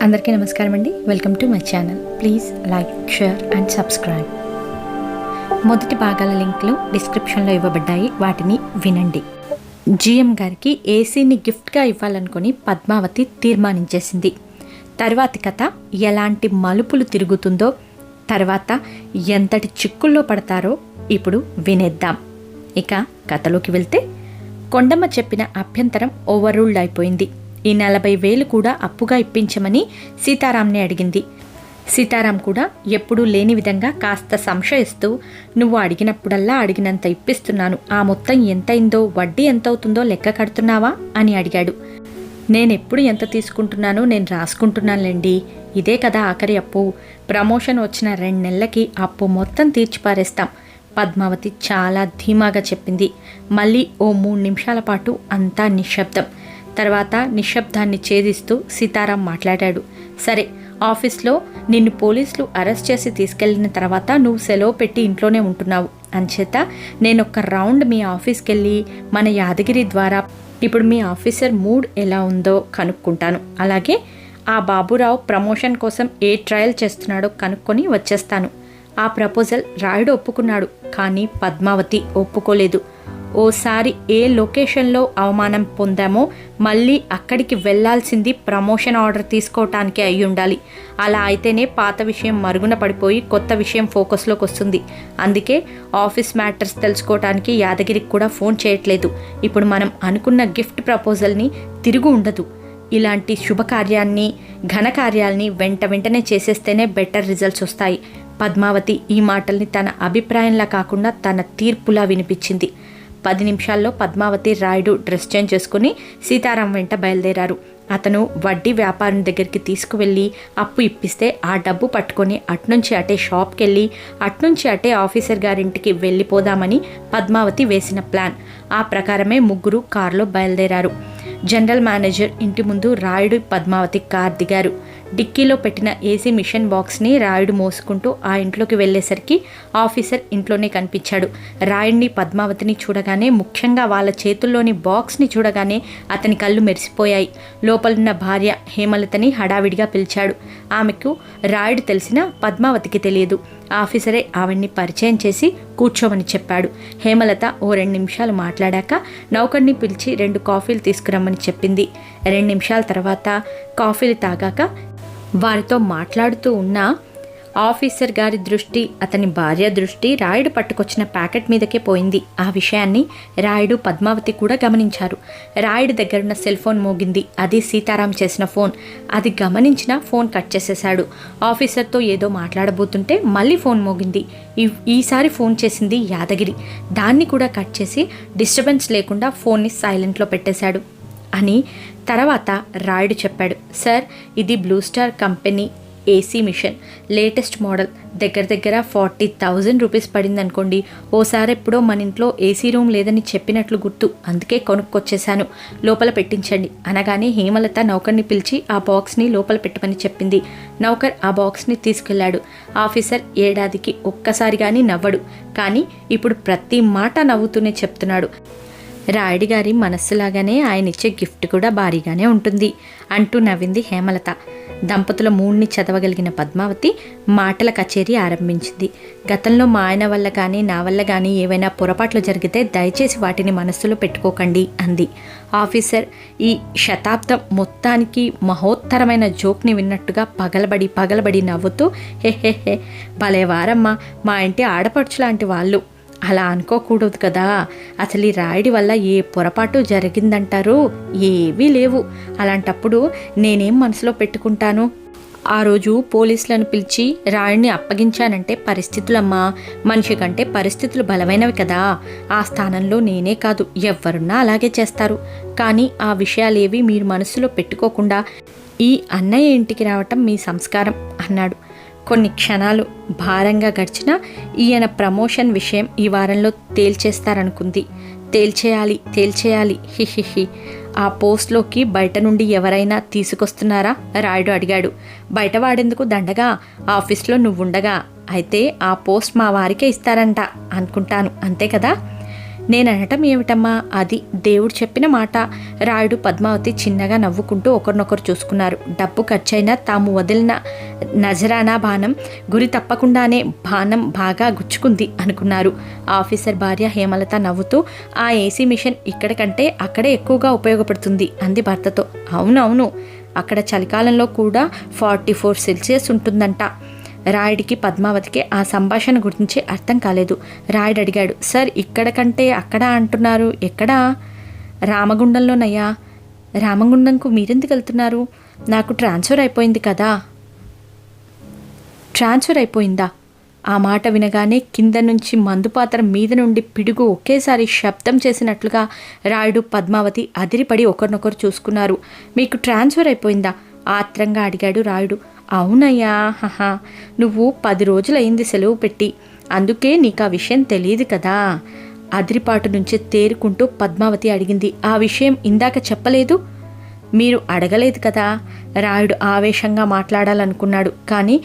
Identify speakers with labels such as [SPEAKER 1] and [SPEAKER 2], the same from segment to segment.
[SPEAKER 1] అందరికీ నమస్కారం అండి. Welcome to my channel. Please like, share and subscribe. మొదటి భాగాల లింక్లు డిస్క్రిప్షన్లో ఇవ్వబడ్డాయి, వాటిని వినండి. జిఎం గారికి ఏసీని గిఫ్ట్గా ఇవ్వాలనుకుని పద్మావతి తీర్మానించేసింది. తర్వాతి కథ ఎలాంటి మలుపులు తిరుగుతుందో, తర్వాత ఎంతటి చిక్కుల్లో పడతారో ఇప్పుడు వినేద్దాం. ఇక కథలోకి వెళ్తే, కొండమ్మ చెప్పిన అభ్యంతరం ఓవర్రూల్డ్ అయిపోయింది. ఈ 40,000 కూడా అప్పుగా ఇప్పించమని సీతారాంని అడిగింది. సీతారాం కూడా ఎప్పుడూ లేని విధంగా కాస్త సంశయిస్తూ, నువ్వు అడిగినప్పుడల్లా అడిగినంత ఇప్పిస్తున్నాను, ఆ మొత్తం ఎంతైందో, వడ్డీ ఎంతవుతుందో లెక్క కడుతున్నావా అని అడిగాడు. నేనెప్పుడు ఎంత తీసుకుంటున్నానో నేను రాసుకుంటున్నానులేండి, ఇదే కదా ఆఖరి అప్పు, ప్రమోషన్ వచ్చిన 2 నెలలకి అప్పు మొత్తం తీర్చిపారేస్తాం, పద్మావతి చాలా ధీమాగా చెప్పింది. మళ్ళీ ఓ 3 నిమిషాల పాటు అంతా నిశ్శబ్దం. తర్వాత నిశ్శబ్దాన్ని ఛేదిస్తూ సీతారాం మాట్లాడాడు. సరే, ఆఫీస్లో నిన్ను పోలీసులు అరెస్ట్ చేసి తీసుకెళ్లిన తర్వాత నువ్వు సెలవు పెట్టి ఇంట్లోనే ఉంటున్నావు, అంచేత నేనొక్క రౌండ్ మీ ఆఫీస్కి వెళ్ళి మన యాదగిరి ద్వారా ఇప్పుడు మీ ఆఫీసర్ మూడ్ ఎలా ఉందో కనుక్కుంటాను. అలాగే ఆ బాబురావు ప్రమోషన్ కోసం ఏ ట్రయల్ చేస్తున్నాడో కనుక్కొని వచ్చేస్తాను. ఆ ప్రపోజల్ రాయుడు ఒప్పుకున్నాడు, కానీ పద్మావతి ఒప్పుకోలేదు. ఓసారి ఏ లొకేషన్లో అవమానం పొందామో మళ్ళీ అక్కడికి వెళ్లాల్సింది ప్రమోషన్ ఆర్డర్ తీసుకోవటానికే అయి ఉండాలి. అలా అయితేనే పాత విషయం మరుగున పడిపోయి కొత్త విషయం ఫోకస్లోకి వస్తుంది. అందుకే ఆఫీస్ మ్యాటర్స్ తెలుసుకోవటానికి యాదగిరికి కూడా ఫోన్ చేయట్లేదు. ఇప్పుడు మనం అనుకున్న గిఫ్ట్ ప్రపోజల్ని తిరుగు ఉండదు. ఇలాంటి శుభకార్యాన్ని, ఘనకార్యాల్ని వెంటనే చేసేస్తేనే బెటర్ రిజల్ట్స్ వస్తాయి. పద్మావతి ఈ మాటల్ని తన అభిప్రాయంలా కాకుండా తన తీర్పులా వినిపించింది. 10 నిమిషాల్లో పద్మావతి, రాయుడు డ్రెస్ చేంజ్ చేసుకుని సీతారాం వెంట బయలుదేరారు. అతను వడ్డీ వ్యాపారం దగ్గరికి తీసుకువెళ్ళి అప్పు ఇప్పిస్తే ఆ డబ్బు పట్టుకొని అట్నుంచి అటే షాప్కి వెళ్ళి అట్నుంచి అటే ఆఫీసర్ గారింటికి వెళ్ళిపోదామని పద్మావతి వేసిన ప్లాన్. ఆ ప్రకారమే ముగ్గురు కారులో బయలుదేరారు. జనరల్ మేనేజర్ ఇంటి ముందు రాయుడు, పద్మావతి కార్ దిగారు. డిక్కీలో పెట్టిన ఏసీ మిషన్ బాక్స్ని రాయుడు మోసుకుంటూ ఆ ఇంట్లోకి వెళ్ళేసరికి ఆఫీసర్ ఇంట్లోనే కనిపించాడు. రాయుడిని, పద్మావతిని చూడగానే, ముఖ్యంగా వాళ్ళ చేతుల్లోని బాక్స్ని చూడగానే అతని కళ్ళు మెరిసిపోయాయి. లోపలున్న భార్య హేమలతని హడావిడిగా పిలిచాడు. ఆమెకు రాయుడు తెలిసినా పద్మావతికి తెలియదు. ఆఫీసరే ఆవిడ్ని పరిచయం చేసి కూర్చోమని చెప్పాడు. హేమలత ఓ 2 నిమిషాలు మాట్లాడాక నౌకర్ని పిలిచి 2 కాఫీలు తీసుకురమ్మని చెప్పింది. 2 నిమిషాల తర్వాత కాఫీలు తాగాక వారితో మాట్లాడుతూ ఉన్న ఆఫీసర్ గారి దృష్టి, అతని భార్య దృష్టి రాయుడు పట్టుకొచ్చిన ప్యాకెట్ మీదకే పోయింది. ఆ విషయాన్ని రాయుడు, పద్మావతి కూడా గమనించారు. రాయుడు దగ్గరున్న సెల్ ఫోన్ మోగింది. అది సీతారాం చేసిన ఫోన్. అది గమనించిన ఫోన్ కట్ చేసేశాడు. ఆఫీసర్తో ఏదో మాట్లాడబోతుంటే మళ్ళీ ఫోన్ మోగింది. ఈసారి ఫోన్ చేసింది యాదగిరి. దాన్ని కూడా కట్ చేసి డిస్టర్బెన్స్ లేకుండా ఫోన్ని సైలెంట్లో పెట్టేశాడు అని తర్వాత రాయుడు చెప్పాడు. సార్, ఇది Blue Star company AC machine, latest model, దగ్గర 40,000 రూపీస్ పడింది అనుకోండి. ఓసారి ఎప్పుడో మన ఇంట్లో ఏసీ రూమ్ లేదని చెప్పినట్లు గుర్తు, అందుకే కొనుక్కొచ్చేశాను, లోపల పెట్టించండి అనగానే హేమలత నౌకర్ని పిలిచి ఆ బాక్స్ని లోపల పెట్టమని చెప్పింది. నౌకర్ ఆ బాక్స్ని తీసుకెళ్లాడు. ఆఫీసర్ ఏడాదికి ఒక్కసారి కానీ నవ్వడు, కానీ ఇప్పుడు ప్రతి మాట నవ్వుతూనే చెప్తున్నాడు. రాయుడి గారి మనస్సులాగానే ఆయన ఇచ్చే గిఫ్ట్ కూడా భారీగానే ఉంటుంది అంటూ నవ్వింది హేమలత. దంపతుల మూడ్ని చదవగలిగిన పద్మావతి మాటల కచేరీ ఆరంభించింది. గతంలో మా ఆయన వల్ల కానీ నా వల్ల కానీ ఏవైనా పొరపాట్లు జరిగితే దయచేసి వాటిని మనస్సులో పెట్టుకోకండి అంది. ఆఫీసర్ ఈ శతాబ్దం మొత్తానికి మహోత్తరమైన జోక్ని విన్నట్టుగా పగలబడి నవ్వుతూ, హే భలేవారమ్మా, మా ఇంటి ఆడపడుచు లాంటి వాళ్ళు, అలా అనుకోకూడదు కదా, అసలు ఈ రాయుడి వల్ల ఏ పొరపాటు జరిగిందంటారు? ఏవీ లేవు. అలాంటప్పుడు నేనేం మనసులో పెట్టుకుంటాను? ఆ రోజు పోలీసులను పిలిచి రాయుడిని అప్పగించానంటే పరిస్థితులమ్మా, మనిషి కంటే పరిస్థితులు బలమైనవి కదా. ఆ స్థానంలో నేనే కాదు, ఎవ్వరున్నా అలాగే చేస్తారు. కానీ ఆ విషయాలేవి మీరు మనసులో పెట్టుకోకుండా ఈ అన్నయ్య ఇంటికి రావటం మీ సంస్కారం అన్నాడు. కొన్ని క్షణాలు భారంగా గడిచినా ఈయన ప్రమోషన్ విషయం ఈ వారంలో తేల్చేస్తారనుకుంది. తేల్చేయాలి హిహిహి. ఆ పోస్ట్లోకి బయట నుండి ఎవరైనా తీసుకొస్తున్నారా? రాయుడు అడిగాడు. బయట వాడేందుకు దండగా, ఆఫీస్లో నువ్వుండగా. అయితే ఆ పోస్ట్ మా వారికే ఇస్తారంట అనుకుంటాను, అంతే కదా? నేననటం ఏమిటమ్మా, అది దేవుడు చెప్పిన మాట. రాయుడు పద్మావతి చిన్నగా నవ్వుకుంటూ ఒకరినొకరు చూసుకున్నారు. డబ్బు ఖర్చయినా తాము వదిలిన నజరానా బాణం గురి తప్పకుండానే బాణం బాగా గుచ్చుకుంది అనుకున్నారు. ఆఫీసర్ భార్య హేమలత నవ్వుతూ, ఆ ఏసీ మిషన్ ఇక్కడ కంటే అక్కడే ఎక్కువగా ఉపయోగపడుతుంది అంది భర్తతో. అవునవును, అక్కడ చలికాలంలో కూడా 44 సెల్సియస్ ఉంటుందంట. రాయుడికి పద్మావతికి ఆ సంభాషణ గురించి అర్థం కాలేదు. రాయుడు అడిగాడు, సార్ ఇక్కడ కంటే అక్కడ అంటున్నారు, ఎక్కడా? రామగుండంలోనయ్యా. రామగుండంకు మీరెందుకు వెళ్తున్నారు? నాకు ట్రాన్స్ఫర్ అయిపోయింది కదా. ట్రాన్స్ఫర్ అయిపోయిందా? ఆ మాట వినగానే కింద నుంచి మందుపాత్ర మీద నుండి పిడుగు ఒకేసారి శబ్దం చేసినట్లుగా రాయుడు పద్మావతి అదిరిపడి ఒకరినొకరు చూసుకున్నారు. మీకు ట్రాన్స్ఫర్ అయిపోయిందా? ఆత్రంగా అడిగాడు రాయుడు. అవునయ్యా, హహా, నువ్వు 10 రోజులైంది సెలవు పెట్టి, అందుకే నీకు ఆ విషయం తెలియదు కదా. అదిరిపాటు నుంచి తేరుకుంటూ పద్మావతి అడిగింది. ఆ విషయం ఇందాక చెప్పలేదు? మీరు అడగలేదు కదా. రాయుడు ఆవేశంగా మాట్లాడాలనుకున్నాడు, కానీ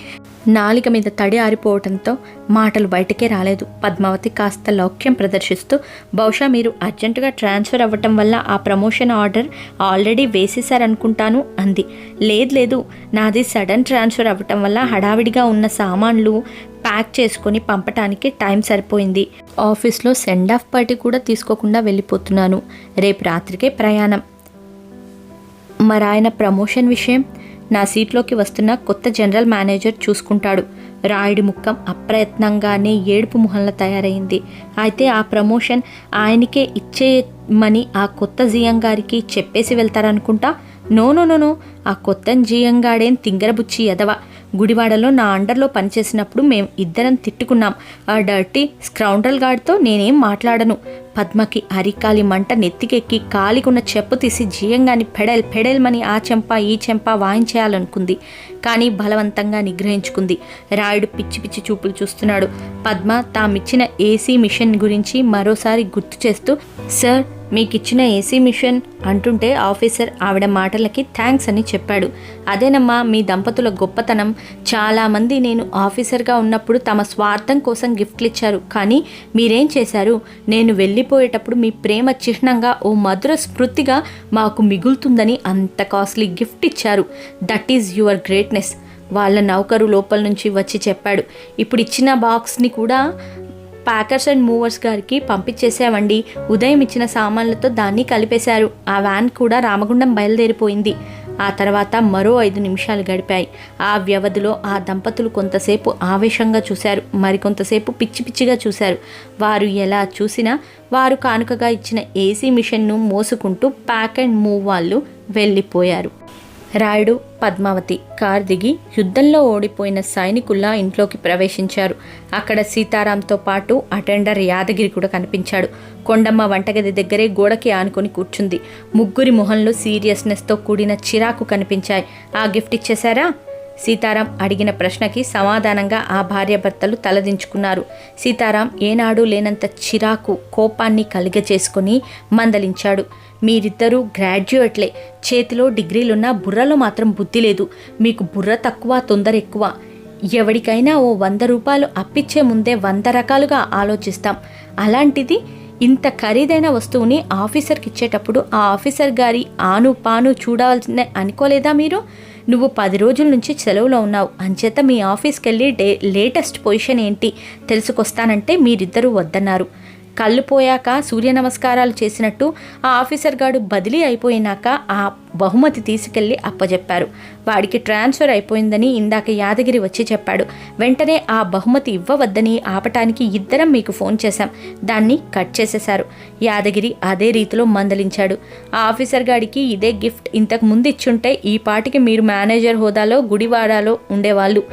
[SPEAKER 1] నాలిక మీద తడి ఆరిపోవటంతో మాటలు బయటకే రాలేదు. పద్మావతి కాస్త లౌక్యం ప్రదర్శిస్తూ, బహుశా మీరు అర్జెంటుగా ట్రాన్స్ఫర్ అవ్వటం వల్ల ఆ ప్రమోషన్ ఆర్డర్ ఆల్రెడీ వేసేశారనుకుంటాను అంది. లేదు, నాది సడన్ ట్రాన్స్ఫర్ అవ్వటం వల్ల హడావిడిగా ఉన్న సామాన్లు ప్యాక్ చేసుకొని పంపటానికి టైం సరిపోయింది. ఆఫీస్లో సెండ్ ఆఫ్ పార్టీ కూడా తీసుకోకుండా వెళ్ళిపోతున్నాను. రేపు రాత్రికే ప్రయాణం. మరాయన ప్రమోషన్ విషయం? నా సీట్లోకి వస్తున్న కొత్త జనరల్ మేనేజర్ చూసుకుంటాడు. రాయుడి ముఖం అప్రయత్నంగానే ఏడుపు మొహంలా తయారైంది. అయితే ఆ ప్రమోషన్ ఆయనకే ఇచ్చేయమని ఆ కొత్త జియం గారికి చెప్పేసి వెళ్తారనుకుంటా. నో, ఆ కొత్త జియం గాడేం తింగరబుచ్చి ఎదవ. గుడివాడలో నా అండర్లో పనిచేసినప్పుడు మేం ఇద్దరం తిట్టుకున్నాం. ఆ డర్టీ స్క్రౌండ్రల్ గాడితో నేనేం మాట్లాడను. పద్మకి అరికాలి మంట నెత్తికెక్కి కాలికున్న చెప్పు తీసి జియంగాని పెడెల్మని ఆ చెంప ఈ చెంప వాయించేయాలనుకుంది. కానీ బలవంతంగా నిగ్రహించుకుంది. రాయుడు పిచ్చి చూపులు చూస్తున్నాడు. పద్మ తామిచ్చిన ఏసీ మిషన్ గురించి మరోసారి గుర్తు చేస్తూ, సార్ మీకిచ్చిన ఏసీ మిషన్ అంటుంటే ఆఫీసర్ ఆవిడ మాటలకి థ్యాంక్స్ అని చెప్పాడు. అదేనమ్మా మీ దంపతుల గొప్పతనం. చాలామంది నేను ఆఫీసర్గా ఉన్నప్పుడు తమ స్వార్థం కోసం గిఫ్ట్లు ఇచ్చారు, కానీ మీరేం చేశారు? నేను వెళ్ళిపోయేటప్పుడు మీ ప్రేమ చిహ్నంగా ఓ మధుర స్మృతిగా మాకు మిగులుతుందని అంత కాస్ట్లీ గిఫ్ట్ ఇచ్చారు. That is your greatness. వాళ్ళ నౌకరు లోపల నుంచి వచ్చి చెప్పాడు. ఇప్పుడు ఇచ్చిన బాక్స్ని కూడా ప్యాకర్స్ అండ్ మూవర్స్ గారికి పంపించేసామండి. ఉదయం ఇచ్చిన సామాన్లతో దాన్ని కలిపేశారు. ఆ వ్యాన్ కూడా రామగుండం బయలుదేరిపోయింది. ఆ తర్వాత మరో 5 నిమిషాలు గడిపాయి. ఆ వ్యవధిలో ఆ దంపతులు కొంతసేపు ఆవేశంగా చూశారు, మరికొంతసేపు పిచ్చిగా చూశారు. వారు ఎలా చూసినా వారు కానుకగా ఇచ్చిన ఏసీ మిషన్ను మోసుకుంటూ ప్యాక్ అండ్ మూవ్ వాళ్ళు వెళ్ళిపోయారు. రాయుడు పద్మావతి కారు దిగి యుద్ధంలో ఓడిపోయిన సైనికుల్లా ఇంట్లోకి ప్రవేశించారు. అక్కడ సీతారాంతో పాటు అటెండర్ యాదగిరి కూడా కనిపించాడు. కొండమ్మ వంటగది దగ్గరే గోడకి ఆనుకొని కూర్చుంది. ముగ్గురి మొహంలో సీరియస్నెస్తో కూడిన చిరాకు కనిపించాయి. ఆ గిఫ్ట్ ఇచ్చేశారా? సీతారాం అడిగిన ప్రశ్నకి సమాధానంగా ఆ భార్యాభర్తలు తలదించుకున్నారు. సీతారాం ఏనాడు లేనంత చిరాకు కోపాన్ని కలిగచేసుకొని మందలించాడు. మీరిద్దరూ గ్రాడ్యుయేట్లే, చేతిలో డిగ్రీలున్నా బుర్రలో మాత్రం బుద్ధి లేదు. మీకు బుర్ర తక్కువ, తొందర ఎక్కువ. ఎవరికైనా ఓ 100 రూపాయలు అప్పిచ్చే ముందే 100 రకాలుగా ఆలోచిస్తాం. అలాంటిది ఇంత ఖరీదైన వస్తువుని ఆఫీసర్కి ఇచ్చేటప్పుడు ఆ ఆఫీసర్ గారి ఆను పాను చూడాల్సిందే అనుకోలేదా మీరు? నువ్వు 10 రోజుల నుంచి సెలవులో ఉన్నావు, అంచేత మీ ఆఫీస్కి వెళ్ళి లేటెస్ట్ పొజిషన్ ఏంటి తెలుసుకొస్తానంటే మీరిద్దరూ వద్దన్నారు. కళ్ళు పోయాక సూర్య నమస్కారాలు చేసినట్టు ఆ ఆఫీసర్ గారు బదిలీ అయిపోయినాక ఆ బహుమతి తీసుకెళ్లి అప్పజెప్పారు. వాడికి ట్రాన్స్ఫర్ అయిపోయిందని ఇందాక యాదగిరి వచ్చి చెప్పాడు. వెంటనే ఆ బహుమతి ఇవ్వవద్దని ఆపటానికి ఇద్దరం మీకు ఫోన్ చేశాం. దాన్ని కట్ చేసేశారు. యాదగిరి అదే రీతిలో మందలించాడు. ఆ ఆఫీసర్ గాడికి ఇదే గిఫ్ట్ ఇంతకు ముందు ఇచ్చుంటే ఈ పాటికి మీరు మేనేజర్ హోదాలో గుడివాడలో ఉండేవాళ్ళు.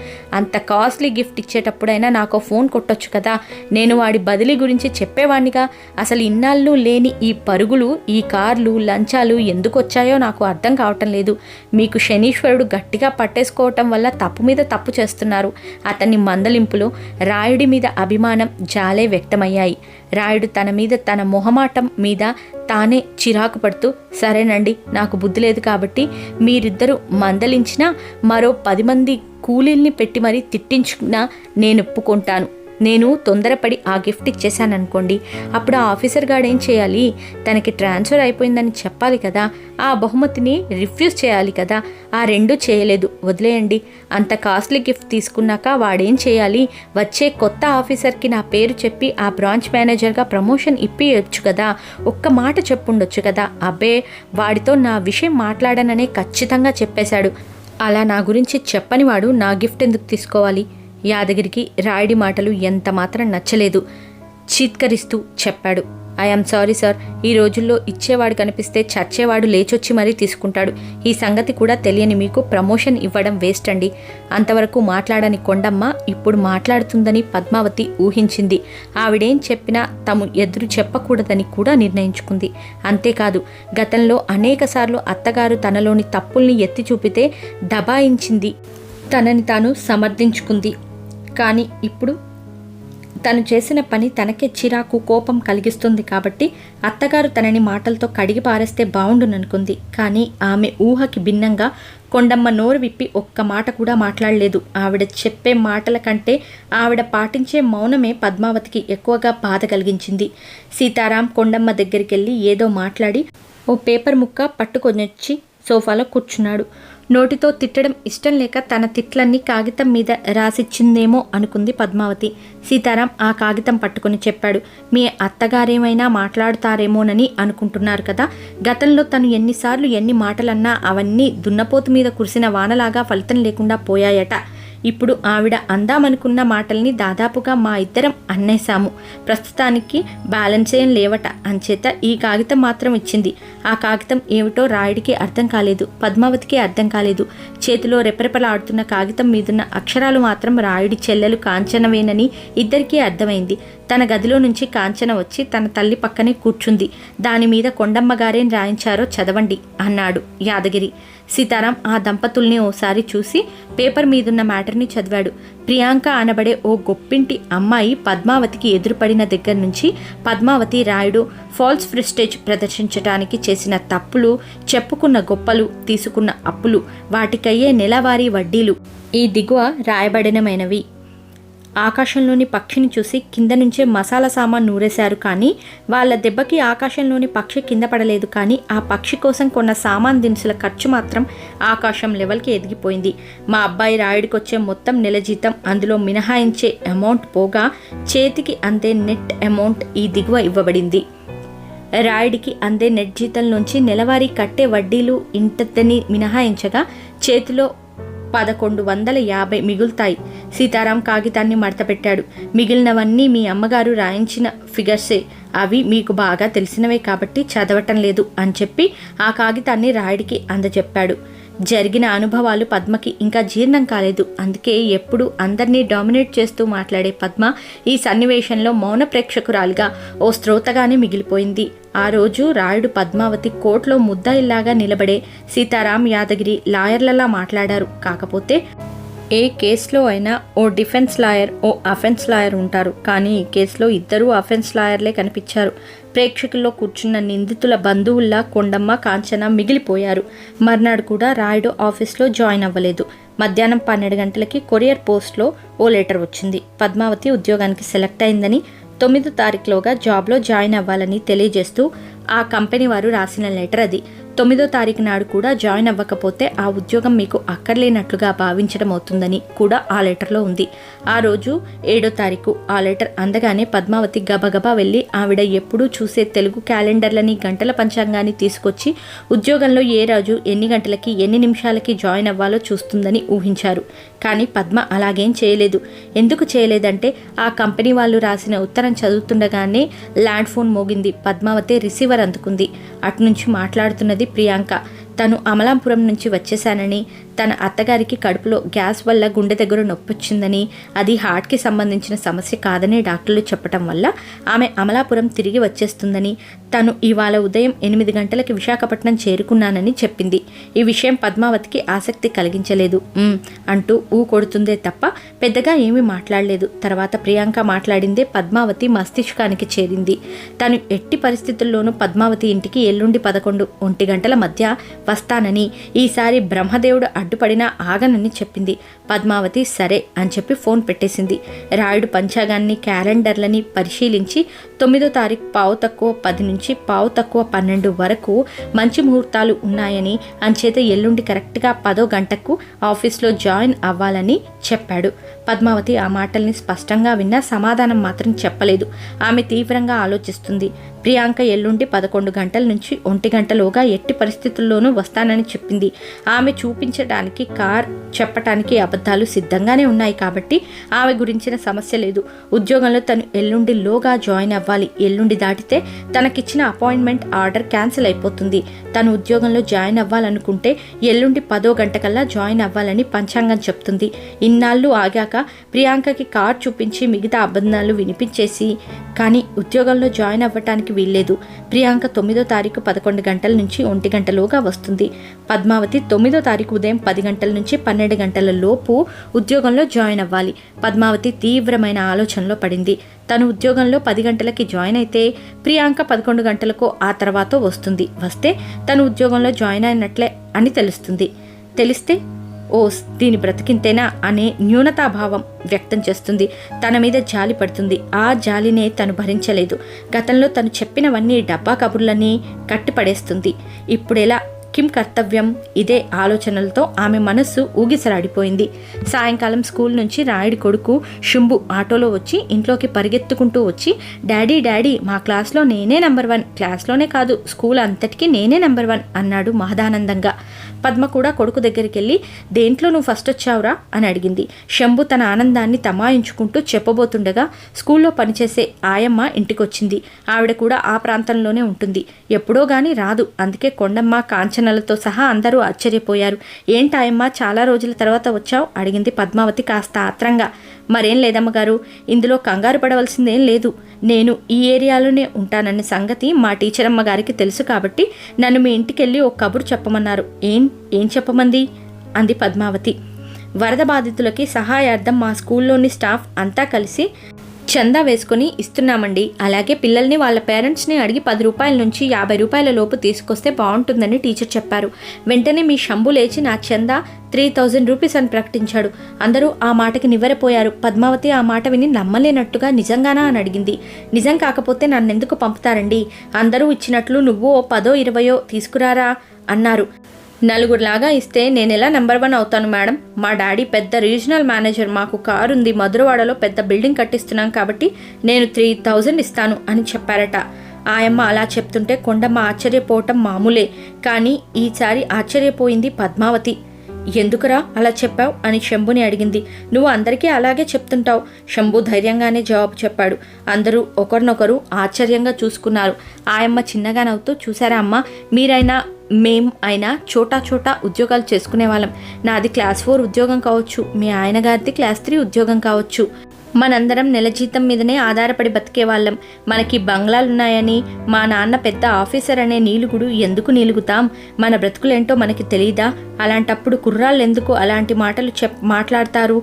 [SPEAKER 1] అంత కాస్ట్లీ గిఫ్ట్ ఇచ్చేటప్పుడైనా నాకు ఫోన్ కొట్టొచ్చు కదా. నేను వాడి బదిలీ గురించి చెప్పేవాడినిగా. అసలు ఇన్నాళ్ళు లేని ఈ పరుగులు, ఈ కార్లు, లంచాలు ఎందుకు వచ్చాయో నాకు అర్థం కావటం లేదు. మీకు శనీశ్వరుడు గట్టిగా పట్టేసుకోవటం వల్ల తప్పు మీద తప్పు చేస్తున్నారు. అతన్ని మందలింపులో రాయుడి మీద అభిమానం, జాలే వ్యక్తమయ్యాయి. రాయుడు తన మీద, తన మొహమాటం మీద తానే చిరాకు పడుతూ, సరేనండి, నాకు బుద్ధి లేదు కాబట్టి మీరిద్దరూ మందలించినా మరో 10 మంది కూలీల్ని పెట్టి మరీ తిట్టించుకున్నా నేను ఒప్పుకుంటాను. నేను తొందరపడి ఆ గిఫ్ట్ ఇచ్చేసాననుకోండి, అప్పుడు ఆ ఆఫీసర్ గారు ఏం చేయాలి? తనకి ట్రాన్స్ఫర్ అయిపోయిందని చెప్పాలి కదా, ఆ బహుమతిని రిఫ్యూజ్ చేయాలి కదా. ఆ రెండూ చేయలేదు. వదిలేయండి. అంత కాస్ట్లీ గిఫ్ట్ తీసుకున్నాక వాడేం చేయాలి? వచ్చే కొత్త ఆఫీసర్కి నా పేరు చెప్పి ఆ బ్రాంచ్ మేనేజర్గా ప్రమోషన్ ఇప్పియొచ్చు కదా. ఒక్క మాట చెప్పుండొచ్చు కదా. అబ్బే, వాడితో నా విషయం మాట్లాడననే ఖచ్చితంగా చెప్పేశాడు. అలా నా గురించి చెప్పని వాడు నా గిఫ్ట్ ఎందుకు తీసుకోవాలి? యాదగిరికి రాయుడి మాటలు ఎంత మాత్రం నచ్చలేదు. చీత్కరిస్తూ చెప్పాడు, ఐఎమ్ సారీ సార్. ఈ రోజుల్లో ఇచ్చేవాడు కనిపిస్తే చచ్చేవాడు లేచొచ్చి మరీ తీసుకుంటాడు. ఈ సంగతి కూడా తెలియని మీకు ప్రమోషన్ ఇవ్వడం వేస్ట్ అండి. అంతవరకు మాట్లాడని కొండమ్మ ఇప్పుడు మాట్లాడుతుందని పద్మావతి ఊహించింది. ఆవిడేం చెప్పినా తాము ఎదురు చెప్పకూడదని కూడా నిర్ణయించుకుంది. అంతేకాదు, గతంలో అనేకసార్లు అత్తగారు తనలోని తప్పుల్ని ఎత్తి చూపితే దబాయించింది. తనని తాను సమర్థించుకుంది. కానీ ఇప్పుడు తను చేసిన పని తనకే చిరాకు, కోపం కలిగిస్తుంది కాబట్టి అత్తగారు తనని మాటలతో కడిగి పారేస్తే బావుండుననుకుంది. కానీ ఆమె ఊహకి భిన్నంగా కొండమ్మ నోరు విప్పి ఒక్క మాట కూడా మాట్లాడలేదు. ఆవిడ చెప్పే మాటల కంటే ఆవిడ పాటించే మౌనమే పద్మావతికి ఎక్కువగా బాధ కలిగించింది. సీతారాం కొండమ్మ దగ్గరికి వెళ్ళి ఏదో మాట్లాడి ఓ పేపర్ ముక్క పట్టుకొనొచ్చి సోఫాలో కూర్చున్నాడు. నోటితో తిట్టడం ఇష్టం లేక తన తిట్లన్నీ కాగితం మీద రాసిచ్చిందేమో అనుకుంది పద్మావతి. సీతారాం ఆ కాగితం పట్టుకుని చెప్పాడు, మీ అత్తగారేమైనా మాట్లాడుతారేమోనని అనుకుంటున్నారు కదా. గతంలో తను ఎన్నిసార్లు ఎన్ని మాటలన్నా అవన్నీ దున్నపోతు మీద కురిసిన వానలాగా ఫలితం లేకుండా పోయాయట. ఇప్పుడు ఆవిడ అందామనుకున్న మాటల్ని దాదాపుగా మా ఇద్దరం అన్నేశాము. ప్రస్తుతానికి బ్యాలెన్స్ ఏం లేవట. అంచేత ఈ కాగితం మాత్రం ఇచ్చింది. ఆ కాగితం ఏమిటో రాయుడికి అర్థం కాలేదు, పద్మావతికి అర్థం కాలేదు. చేతిలో రెపరెపలాడుతున్న కాగితం మీదున్న అక్షరాలు మాత్రం రాయుడి చెల్లెలు కాంచనవేనని ఇద్దరికీ అర్థమైంది. తన గదిలో నుంచి కాంచన వచ్చి తన తల్లి పక్కనే కూర్చుంది. దానిమీద కొండమ్మగారేం రాయించారో చదవండి అన్నాడు యాదగిరి. సీతారాం ఆ దంపతుల్ని ఓసారి చూసి పేపర్ మీదున్న మ్యాటర్ని చదివాడు. ప్రియాంక అనబడే ఓ గొప్పింటి అమ్మాయి పద్మావతికి ఎదురుపడిన దగ్గర నుంచి పద్మావతి రాయుడు ఫాల్స్ ప్రెస్టేజ్ ప్రదర్శించడానికి చేసిన తప్పులు, చెప్పుకున్న గొప్పలు, తీసుకున్న అప్పులు, వాటికయ్యే నెలవారీ వడ్డీలు ఈ దిగువ రాయబడినమైనవి. ఆకాశంలోని పక్షిని చూసి కింద నుంచే మసాలా సామాన్ నూరేశారు. కానీ వాళ్ళ దెబ్బకి ఆకాశంలోని పక్షి కింద పడలేదు. కానీ ఆ పక్షి కోసం కొన్న సామాన్ దినుసుల ఖర్చు మాత్రం ఆకాశం లెవెల్కి ఎదిగిపోయింది. మా అబ్బాయి రాయుడికి వచ్చే మొత్తం నెల జీతం, అందులో మినహాయించే అమౌంట్ పోగా చేతికి అందే నెట్ అమౌంట్ ఈ దిగువ ఇవ్వబడింది. రాయుడికి అందే నెట్ జీతంలోంచి నెలవారీ కట్టే వడ్డీలు ఇంతని మినహాయించగా చేతిలో 1150 మిగులుతాయి. సీతారాం కాగితాన్ని మడతపెట్టాడు. మిగిలినవన్నీ మీ అమ్మగారు రాయించిన ఫిగర్సే. అవి మీకు బాగా తెలిసినవే కాబట్టి చదవటం లేదు అని చెప్పి ఆ కాగితాన్ని రాయుడికి అందజెప్పాడు. జరిగిన అనుభవాలు పద్మకి ఇంకా జీర్ణం కాలేదు. అందుకే ఎప్పుడు అందరినీ డామినేట్ చేస్తూ మాట్లాడే పద్మ ఈ సన్నివేశంలో మౌన ప్రేక్షకురాలిగా ఓ శ్రోతగానే మిగిలిపోయింది. ఆ రోజు రాయుడు పద్మావతి కోర్టులో ముద్దాయిల్లాగా నిలబడే సీతారాం యాదగిరి లాయర్లలా మాట్లాడారు. కాకపోతే ఏ కేసులో అయినా ఓ డిఫెన్స్ లాయర్, ఓ అఫెన్స్ లాయర్ ఉంటారు. కానీ ఈ కేసులో ఇద్దరూ అఫెన్స్ లాయర్లే కనిపించారు. ప్రేక్షకుల్లో కూర్చున్న నిందితుల బంధువుల్లా కొండమ్మ, కాంచన మిగిలిపోయారు. మర్నాడు కూడా రాయుడు ఆఫీస్లో జాయిన్ అవ్వలేదు. మధ్యాహ్నం 12 గంటలకి కొరియర్ పోస్ట్లో ఓ లెటర్ వచ్చింది. పద్మావతి ఉద్యోగానికి సెలెక్ట్ అయిందని, 9వ తారీఖులోగా జాబ్లో జాయిన్ అవ్వాలని తెలియజేస్తూ ఆ కంపెనీ వారు రాసిన లెటర్ అది. 9వ తారీఖు నాడు కూడా జాయిన్ అవ్వకపోతే ఆ ఉద్యోగం మీకు అక్కర్లేనట్లుగా భావించడం అవుతుందని కూడా ఆ లెటర్లో ఉంది. ఆ రోజు 7వ తారీఖు ఆ లెటర్ అందగానే పద్మావతి గబగబా వెళ్ళి ఆవిడ ఎప్పుడూ చూసే తెలుగు క్యాలెండర్లని, గంటల పంచాంగాన్ని తీసుకొచ్చి ఉద్యోగంలో ఏ రోజు ఎన్ని గంటలకి ఎన్ని నిమిషాలకి జాయిన్ అవ్వాలో చూస్తుందని ఊహించారు. కానీ పద్మ అలాగేం చేయలేదు. ఎందుకు చేయలేదంటే ఆ కంపెనీ వాళ్ళు రాసిన ఉత్తరం చదువుతుండగానే ల్యాండ్ ఫోన్ మోగింది. పద్మావతి రిసీవర్ అందుకుంది. అటునుంచి మాట్లాడుతున్నది ప్రియాంక. తను అమలాపురం నుంచి వచ్చేశానని, తన అత్తగారికి కడుపులో గ్యాస్ వల్ల గుండె దగ్గర నొప్పొచ్చిందని, అది హార్ట్కి సంబంధించిన సమస్య కాదని డాక్టర్లు చెప్పటం వల్ల ఆమె అమలాపురం తిరిగి వచ్చేస్తుందని, తను ఇవాళ ఉదయం 8 గంటలకి విశాఖపట్నం చేరుకున్నానని చెప్పింది. ఈ విషయం పద్మావతికి ఆసక్తి కలిగించలేదు. అంటూ ఊ కొడుతుందే తప్ప పెద్దగా ఏమీ మాట్లాడలేదు. తర్వాత ప్రియాంక మాట్లాడిందే పద్మావతి మస్తిష్కానికి చేరింది. తను ఎట్టి పరిస్థితుల్లోనూ పద్మావతి ఇంటికి ఎల్లుండి 11-1 గంటల మధ్య వస్తానని, ఈసారి బ్రహ్మదేవుడు అడ్డుపడినా ఆగనని చెప్పింది. పద్మావతి సరే అని చెప్పి ఫోన్ పెట్టేసింది. రాయుడు పంచాంగాన్ని క్యాలెండర్లని పరిశీలించి 9వ తారీఖు 10:10 నుంచి 12:12 వరకు మంచి ముహూర్తాలు ఉన్నాయని, అంచేత ఎల్లుండి కరెక్ట్గా 10 గంటకు ఆఫీస్లో జాయిన్ అవ్వాలని చెప్పాడు. పద్మావతి ఆ మాటల్ని స్పష్టంగా విన్నా సమాధానం మాత్రం చెప్పలేదు. ఆమె తీవ్రంగా ఆలోచిస్తుంది. ప్రియాంక ఎల్లుండి 11 గంటల నుంచి 1 గంటలోగా ఎట్టి పరిస్థితుల్లోనూ వస్తానని చెప్పింది. ఆమె చూపించడానికి కార్ చెప్పటానికి అబద్ధాలు సిద్ధంగానే ఉన్నాయి కాబట్టి ఆమె గురించిన సమస్య లేదు. ఉద్యోగంలో తను ఎల్లుండిలోగా జాయిన్ అవ్వాలి. ఎల్లుండి దాటితే తనకిచ్చిన అపాయింట్మెంట్ ఆర్డర్ క్యాన్సిల్ అయిపోతుంది. తను ఉద్యోగంలో జాయిన్ అవ్వాలనుకుంటే ఎల్లుండి 10 గంటకల్లా జాయిన్ అవ్వాలని పంచాంగం చెప్తుంది. ఇన్నాళ్ళు ఆగాక ప్రియాంకకి కార్ చూపించి మిగతా అబద్ధాలు వినిపించేసి కానీ ఉద్యోగంలో జాయిన్ అవ్వటానికి వీల్లేదు. ప్రియాంక 9వ తారీఖు 11 గంటల నుంచి 1 గంటలోగా వస్తుంది. పద్మావతి 9వ తారీఖు ఉదయం 10 గంటల నుంచి 12 గంటల లోపు ఉద్యోగంలో జాయిన్ అవ్వాలి. పద్మావతి తీవ్రమైన ఆలోచనలో పడింది. తను ఉద్యోగంలో 10 గంటలకి జాయిన్ అయితే ప్రియాంక 11 గంటలకు ఆ తర్వాత వస్తే తను ఉద్యోగంలో జాయిన్ అయినట్లే అని తెలిస్తే దీని బ్రతికింతేనా అనే న్యూనతాభావం వ్యక్తం చేస్తుంది. తన మీద జాలి పడుతుంది. ఆ జాలినే తను భరించలేదు. గతంలో తను చెప్పినవన్నీ డబ్బా కబుర్లని కట్టిపడేస్తుంది. ఇప్పుడెలా కిం కర్తవ్యం ఇదే ఆలోచనలతో ఆమె మనస్సు ఊగిసలాడిపోయింది. సాయంకాలం స్కూల్ నుంచి రాయుడి కొడుకు శంభు ఆటోలో వచ్చి ఇంట్లోకి పరిగెత్తుకుంటూ వచ్చి డాడీ మా క్లాస్లో నేనే నెంబర్ 1, క్లాస్లోనే కాదు స్కూల్ అంతటికీ నేనే నెంబర్ 1 అన్నాడు మహదానందంగా. పద్మ కూడా కొడుకు దగ్గరికి వెళ్ళి దేంట్లో నువ్వు ఫస్ట్ వచ్చావురా అని అడిగింది. శంభు తన ఆనందాన్ని తమాయించుకుంటూ చెప్పబోతుండగా స్కూల్లో పనిచేసే ఆయమ్మ ఇంటికొచ్చింది. ఆవిడ కూడా ఆ ప్రాంతంలోనే ఉంటుంది. ఎప్పుడో గాని రాదు. అందుకే కొండమ్మ కాంచనలతో సహా అందరూ ఆశ్చర్యపోయారు. ఏంటాయమ్మ చాలా రోజుల తర్వాత వచ్చావు అడిగింది పద్మావతి కాస్త ఆత్రంగా. మరేం లేదమ్మగారు, ఇందులో కంగారు పడవలసిందేం లేదు. నేను ఈ ఏరియాలోనే ఉంటానన్న సంగతి మా టీచర్ అమ్మగారికి తెలుసు కాబట్టి నన్ను మీ ఇంటికెళ్ళి ఓ కబురు చెప్పమన్నారు. ఏం చెప్పమంది అంది పద్మావతి. వరద బాధితులకి సహాయార్థం మా స్కూల్లోని స్టాఫ్ అంతా కలిసి చందా వేసుకొని ఇస్తున్నామండి. అలాగే పిల్లల్ని వాళ్ళ పేరెంట్స్ని అడిగి 10 రూపాయల నుంచి 50 రూపాయల లోపు తీసుకొస్తే బాగుంటుందని టీచర్ చెప్పారు. వెంటనే మీ శంభు లేచి నా చందా 3000 రూపీస్ అని ప్రకటించాడు. అందరూ ఆ మాటకి నివ్వెరపోయారు. పద్మావతి ఆ మాట విని నమ్మలేనట్టుగా నిజంగానా అని అడిగింది. నిజం కాకపోతే నన్నెందుకు పంపుతారండి? అందరూ ఇచ్చినట్లు నువ్వు 10, 20 తీసుకురారా అన్నారు. నలుగురిలాగా ఇస్తే నేనెలా నెంబర్ 1 అవుతాను మేడం? మా డాడీ పెద్ద రీజనల్ మేనేజర్. మాకు కారు ఉంది. మధురవాడలో పెద్ద బిల్డింగ్ కట్టిస్తున్నాం కాబట్టి నేను 3000 ఇస్తాను అని చెప్పారట. ఆయమ్మ అలా చెప్తుంటే కొండమ్మ ఆశ్చర్యపోవటం మామూలే. కానీ ఈసారి ఆశ్చర్యపోయింది పద్మావతి. ఎందుకురా అలా చెప్పావు అని శంభుని అడిగింది. నువ్వు అందరికీ అలాగే చెప్తుంటావు. శంభు ధైర్యంగానే జవాబు చెప్పాడు. అందరూ ఒకరినొకరు ఆశ్చర్యంగా చూసుకున్నారు. ఆయమ్మ చిన్నగా నవ్వుతూ, చూసారా అమ్మ, మీరైనా మేం అయినా చోటా ఉద్యోగాలు చేసుకునే వాళ్ళం. నాది క్లాస్ 4 ఉద్యోగం కావచ్చు, మీ ఆయన గారిది క్లాస్ 3 ఉద్యోగం కావచ్చు. మనందరం నెల జీతం మీదనే ఆధారపడి బతికేవాళ్ళం. మనకి బంగ్లాలున్నాయని మా నాన్న పెద్ద ఆఫీసర్ అనే నీలుగుడు ఎందుకు నీలుగుతాం? మన బ్రతుకులేంటో మనకి తెలీదా? అలాంటప్పుడు కుర్రాళ్ళు ఎందుకు అలాంటి మాటలు మాట్లాడతారు?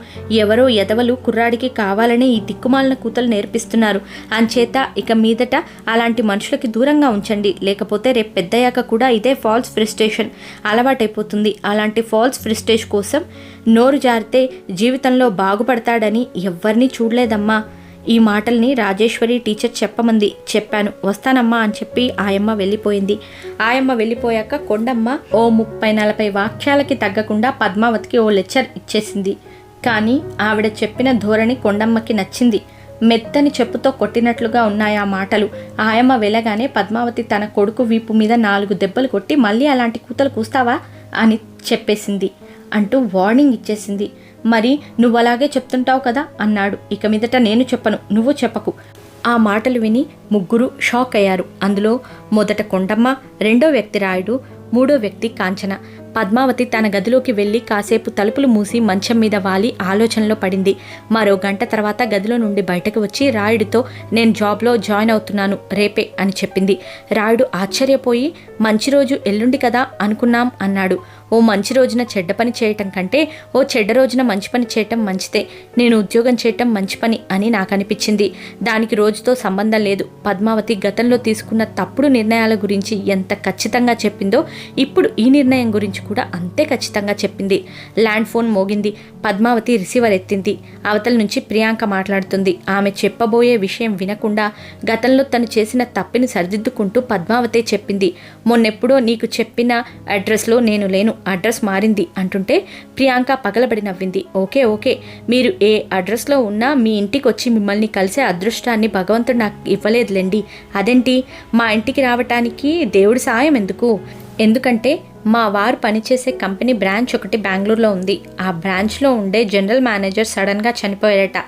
[SPEAKER 1] ఎవరో ఎదవలు కుర్రాడికి కావాలని ఈ దిక్కుమాలిన కూతలు నేర్పిస్తున్నారు. అంచేత ఇక మీదట అలాంటి మనుషులకి దూరంగా ఉంచండి. లేకపోతే రేపు పెద్దయ్యాక కూడా ఇదే ఫాల్స్ ఫ్రస్ట్రేషన్ అలవాటైపోతుంది. అలాంటి ఫాల్స్ ఫ్రస్ట్రేషన్ కోసం నోరు జారితే జీవితంలో బాగుపడతాడని ఎవ్వరినీ చూడలేదమ్మా. ఈ మాటల్ని రాజేశ్వరి టీచర్ చెప్పాను, వస్తానమ్మా అని చెప్పి ఆయమ్మ వెళ్ళిపోయింది. ఆయమ్మ వెళ్ళిపోయాక కొండమ్మ ఓ 30-40 వాక్యాలకి తగ్గకుండా పద్మావతికి ఓ లెక్చర్ ఇచ్చేసింది. కానీ ఆవిడ చెప్పిన ధోరణి కొండమ్మకి నచ్చింది. మెత్తని చెప్పుతో కొట్టినట్లుగా ఉన్నాయి ఆ మాటలు. ఆయమ్మ వెళ్ళగానే పద్మావతి తన కొడుకు వీపు మీద 4 దెబ్బలు కొట్టి మళ్ళీ అలాంటి కూతలు కూస్తావా అని చెప్పేసింది అంటూ వార్నింగ్ ఇచ్చేసింది. మరి నువ్వు అలాగే చెప్తుంటావు కదా అన్నాడు. ఇక మీదట నేను చెప్పను, నువ్వు చెప్పకు. ఆ మాటలు విని ముగ్గురు షాక్ అయ్యారు. అందులో మొదట కొండమ్మ, రెండో వ్యక్తి రాయుడు, మూడో వ్యక్తి కాంచన. పద్మావతి తన గదిలోకి వెళ్ళి కాసేపు తలుపులు మూసి మంచం మీద వాలి ఆలోచనలో పడింది. మరో గంట తర్వాత గదిలో నుండి బయటకు వచ్చి రాయుడితో నేను జాబ్లో జాయిన్ అవుతున్నాను రేపే అని చెప్పింది. రాయుడు ఆశ్చర్యపోయి మంచి రోజు ఎల్లుండి కదా అనుకున్నాం అన్నాడు. ఓ ఓ మంచి రోజున చెడ్డ పని చేయటం కంటే ఓ చెడ్డ రోజున మంచి పని చేయటం మంచిదే. నేను ఉద్యోగం చేయటం మంచి పని అని నాకు అనిపించింది. దానికి రోజుతో సంబంధం లేదు. పద్మావతి గతంలో తీసుకున్న తప్పుడు నిర్ణయాల గురించి ఎంత ఖచ్చితంగా చెప్పిందో ఇప్పుడు ఈ నిర్ణయం గురించి కూడా అంతే ఖచ్చితంగా చెప్పింది. ల్యాండ్ ఫోన్ మోగింది. పద్మావతి రిసీవర్ ఎత్తింది. అవతల నుంచి ప్రియాంక మాట్లాడుతుంది. ఆమె చెప్పబోయే విషయం వినకుండా గతంలో తను చేసిన తప్పిని సరిదిద్దుకుంటూ పద్మావతే చెప్పింది. మొన్నెప్పుడో నీకు చెప్పిన అడ్రస్లో నేను లేను, అడ్రస్ మారింది అంటుంటే ప్రియాంక పగలబడి నవ్వింది. ఓకే, మీరు ఏ అడ్రస్లో ఉన్నా మీ ఇంటికి వచ్చి మిమ్మల్ని కలిసే అదృష్టాన్ని భగవంతుడు నాకు ఇవ్వలేదులేండి. అదేంటి, మా ఇంటికి రావటానికి దేవుడి సాయం ఎందుకంటే మా వారు పనిచేసే కంపెనీ బ్రాంచ్ ఒకటి బెంగళూరులో ఉంది. ఆ బ్రాంచ్లో ఉండే జనరల్ మేనేజర్ సడన్గా చనిపోయారట.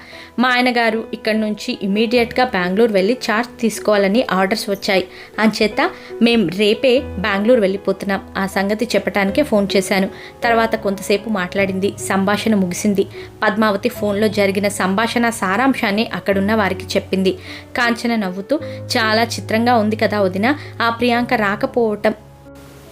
[SPEAKER 1] మా ఆయన గారు ఇక్కడి నుంచి ఇమీడియట్గా బెంగళూరు వెళ్ళి చార్జ్ తీసుకోవాలని ఆర్డర్స్ వచ్చాయి. అంచేత మేం రేపే బెంగళూరు వెళ్ళిపోతున్నాం. ఆ సంగతి చెప్పడానికే ఫోన్ చేశాను. తర్వాత కొంతసేపు మాట్లాడింది. సంభాషణ ముగిసింది. పద్మావతి ఫోన్లో జరిగిన సంభాషణ సారాంశాన్ని అక్కడున్న వారికి చెప్పింది. కాంచన నవ్వుతూ, చాలా చిత్రంగా ఉంది కదా వదిన, ఆ ప్రియాంక రాకపోవటం,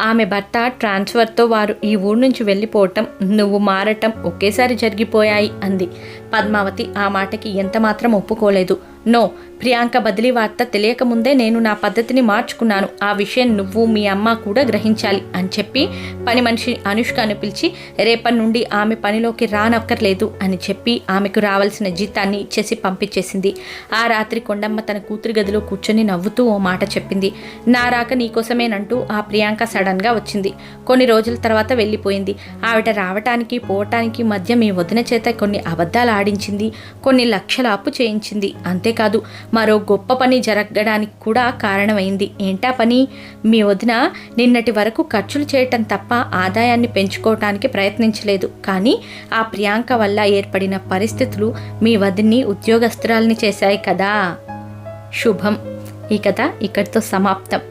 [SPEAKER 1] ఆమె భర్త ట్రాన్స్ఫర్తో వారు ఈ ఊరు నుంచి వెళ్ళిపోవటం, నువ్వు మారటం ఒకేసారి జరిగిపోయాయి అంది. పద్మావతి ఆ మాటకి ఎంతమాత్రం ఒప్పుకోలేదు. నో, ప్రియాంక బదిలీ వార్త తెలియకముందే నేను నా పద్ధతిని మార్చుకున్నాను. ఆ విషయం నువ్వు మీ అమ్మ కూడా గ్రహించాలి అని చెప్పి పని మనిషి అనుష్కను పిలిచి రేపటి నుండి ఆమె పనిలోకి రానక్కర్లేదు అని చెప్పి ఆమెకు రావాల్సిన జీతాన్ని ఇచ్చేసి పంపించేసింది. ఆ రాత్రి కొండమ్మ తన కూతురి గదిలో కూర్చొని నవ్వుతూ ఓ మాట చెప్పింది. నా రాక నీకోసమేనంటూ ఆ ప్రియాంక సడన్గా వచ్చింది. కొన్ని రోజుల తర్వాత వెళ్ళిపోయింది. ఆవిడ రావటానికి పోవటానికి మధ్య మీ వదిన చేత కొన్ని అబద్ధాలు ఆడించింది, కొన్ని లక్షల అప్పు చేయించింది. అంతేకాదు మరో గొప్ప పని జరగడానికి కూడా కారణమైంది. ఏంటా పని? మీ వదిన నిన్నటి వరకు ఖర్చులు చేయటం తప్ప ఆదాయాన్ని పెంచుకోవటానికి ప్రయత్నించలేదు. కానీ ఆ ప్రియాంక వల్ల ఏర్పడిన పరిస్థితులు మీ వదిన్ని ఉద్యోగస్తురాల్ని చేశాయి కదా. శుభం. ఈ కథ ఇక్కడితో సమాప్తం.